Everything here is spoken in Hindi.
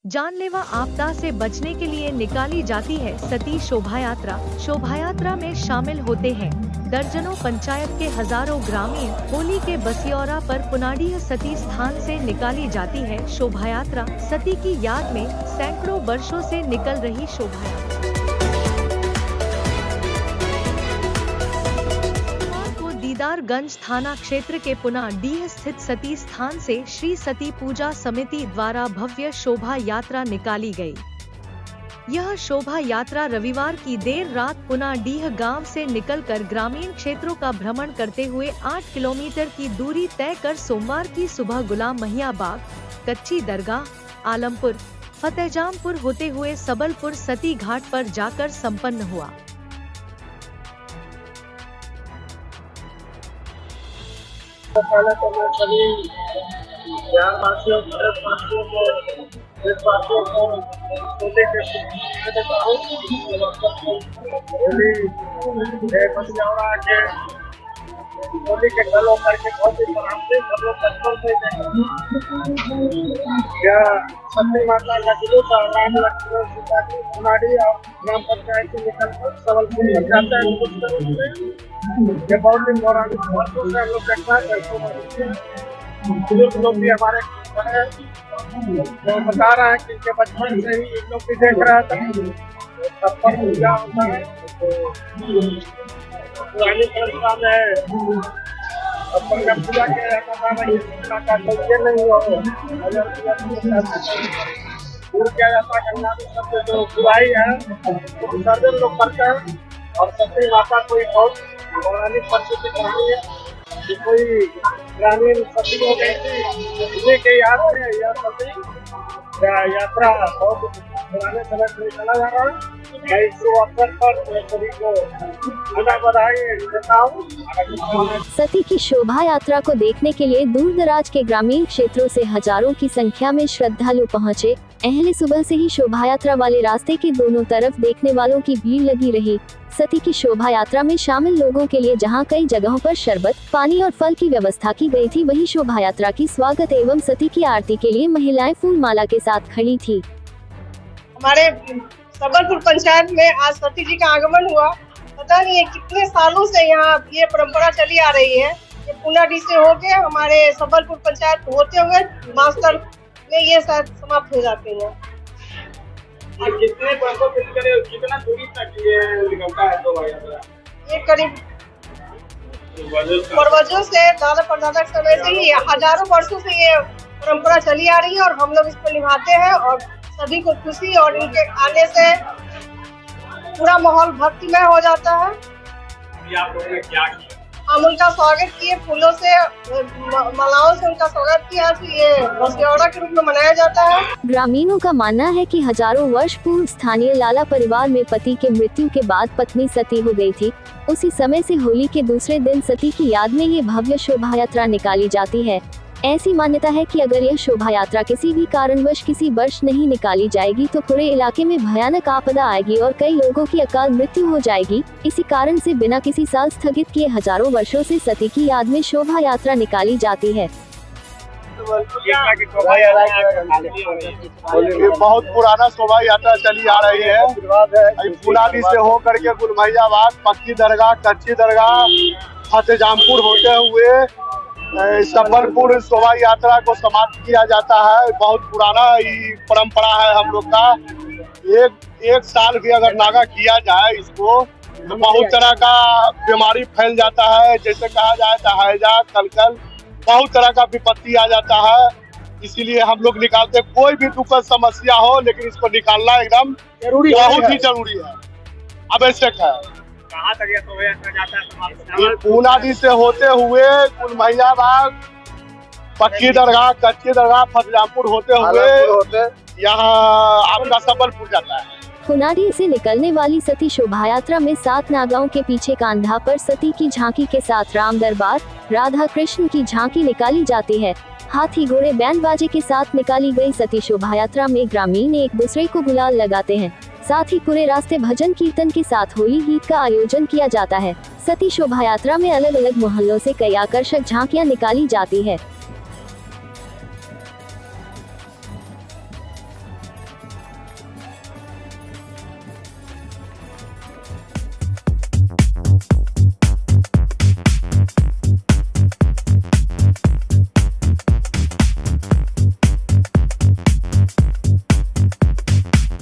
जानलेवा आपदा से बचने के लिए निकाली जाती है सती शोभा यात्रा। शोभा यात्रा में शामिल होते हैं दर्जनों पंचायत के हजारों ग्रामीण। होली के बसियौरा पर पुनाडीह सती स्थान से निकाली जाती है शोभा यात्रा। सती की याद में सैकड़ों वर्षों से निकल रही शोभा यात्रा दीदारगंज थाना क्षेत्र के पुनाडीह स्थित सती स्थान से श्री सती पूजा समिति द्वारा भव्य शोभा यात्रा निकाली गई। यह शोभा यात्रा रविवार की देर रात पुनाडीह गांव से निकलकर ग्रामीण क्षेत्रों का भ्रमण करते हुए 8 किलोमीटर की दूरी तय कर सोमवार की सुबह गुलाम महिया बाग, कच्ची दरगाह, आलमपुर, फतेहजामपुर होते हुए सबलपुर सती घाट पर जाकर संपन्न हुआ। पहले तो मैं सभी बिहारवासियों, भारतवासियों को, देशवासियों को होली के देता हूँ। होली बसियौरा के होली के गलों करके बहुत ही आराम से सब लोग बचपन से यह सती माता का जुलूस राम लक्ष्मण सीता की पुनाडी और ग्राम पंचायत से निकलकर सबलपुर तक जाता है। ये बहुत ही पौराणिक वर्षों से हम लोग देखना है। बुजुर्ग लोग भी हमारे जो बता रहे हैं कि इनके बचपन से ही इन लोग भी देख रहा था। सब पर पूजा होता है पुरानी परंपरा में अपन का पूजा किया जाता था। ये नहीं हो दूर किया जाता है। गंगा में सबसे जो बुराई है वो विसर्जन लोग करते हैं। और सती माता कोई बहुत पौराणिक परिस्थिति कहानी है कि कोई ग्रामीण सती हो गई थी, उसी के याद में यह सती यात्रा बहुत पुराने समय से चला जा रहा है। मैं इस अवसर पर सभी को बधाई देता हूँ। सती की शोभा यात्रा को देखने के लिए दूर दराज के ग्रामीण क्षेत्रों से हजारों की संख्या में श्रद्धालु पहुँचे। अहले सुबह से ही शोभा यात्रा वाले रास्ते के दोनों तरफ देखने वालों की भीड़ लगी रही। सती की शोभा यात्रा में शामिल लोगों के लिए जहां कई जगहों पर शरबत, पानी और फल की व्यवस्था की गई थी, वहीं शोभा यात्रा की स्वागत एवं सती की आरती के लिए महिलाएं फूल माला के साथ खड़ी थी। हमारे सबलपुर पंचायत में आज सती जी का आगमन हुआ। पता नहीं है कितने सालों से यहाँ ये परंपरा चली आ रही है। ये पुनाडी से होके हमारे सबलपुर पंचायत होते हुए मास्टर में ये शायद समाप्त हो जाते हैं। कितने वर्षों से कितना दूरी तक ये निकलता है शोभा यात्रा? ये करीब पूर्वजों से दादा परदादा के समय से ही हजारों वर्षों से ये परंपरा चली आ रही है और हम लोग इसको निभाते हैं और सभी को खुशी और इनके आने से पूरा माहौल भक्तिमय हो जाता है। आप लोगों ने क्या किया? हम उनका स्वागत किए, फूलों से मालाओं से उनका स्वागत किया। ये बसियौरा के रूप में मनाया जाता है। ग्रामीणों का मानना है कि हजारों वर्ष पूर्व स्थानीय लाला परिवार में पति के मृत्यु के बाद पत्नी सती हो गई थी। उसी समय से होली के दूसरे दिन सती की याद में ये भव्य शोभा यात्रा निकाली जाती है। ऐसी मान्यता है कि अगर यह शोभा यात्रा किसी भी कारणवश किसी वर्ष नहीं निकाली जाएगी तो पूरे इलाके में भयानक आपदा आएगी और कई लोगों की अकाल मृत्यु हो जाएगी। इसी कारण से बिना किसी साल स्थगित किए हजारों वर्षों से सती की याद में शोभा यात्रा निकाली जाती है। ये बहुत पुराना शोभा यात्रा चली आ रही है। पुनाडी से होकर के गुलमहियाबाद, पक्की दरगाह, कच्ची दरगाह, फतेहजामपुर होते हुए सबलपुर शोभा यात्रा को समाप्त किया जाता है। बहुत पुराना परंपरा है हम लोग का। एक साल भी अगर नागा किया जाए इसको तो बहुत तरह का बीमारी फैल जाता है। जैसे कहा जाए तो हैजा, कलकल, बहुत तरह का विपत्ति आ जाता है। इसीलिए हम लोग निकालते, कोई भी दुखद समस्या हो लेकिन इसको निकालना एकदम बहुत ही जरूरी है, आवश्यक है। कहाँ तक ये शोभा यात्रा जाता है? पुनाडी से होते हुए गुलमहियाबाग, पक्की दरगाह, कच्ची दरगाह, फतेहजामपुर होते हुए यहाँ आपका सबलपुर जाता है। पुनाडी से निकलने वाली सती शोभा यात्रा में 7 नागाओं के पीछे कांधा पर सती की झांकी के साथ राम दरबार, राधा कृष्ण की झांकी निकाली जाती है। हाथी, घोड़े, बैंड बाजे के साथ निकाली गई सती शोभा यात्रा में ग्रामीण एक दूसरे को गुलाल लगाते हैं। साथ ही पूरे रास्ते भजन कीर्तन के साथ होली गीत का आयोजन किया जाता है। सती शोभा यात्रा में अलग अलग मोहल्लों से कई आकर्षक झांकियां निकाली जाती है।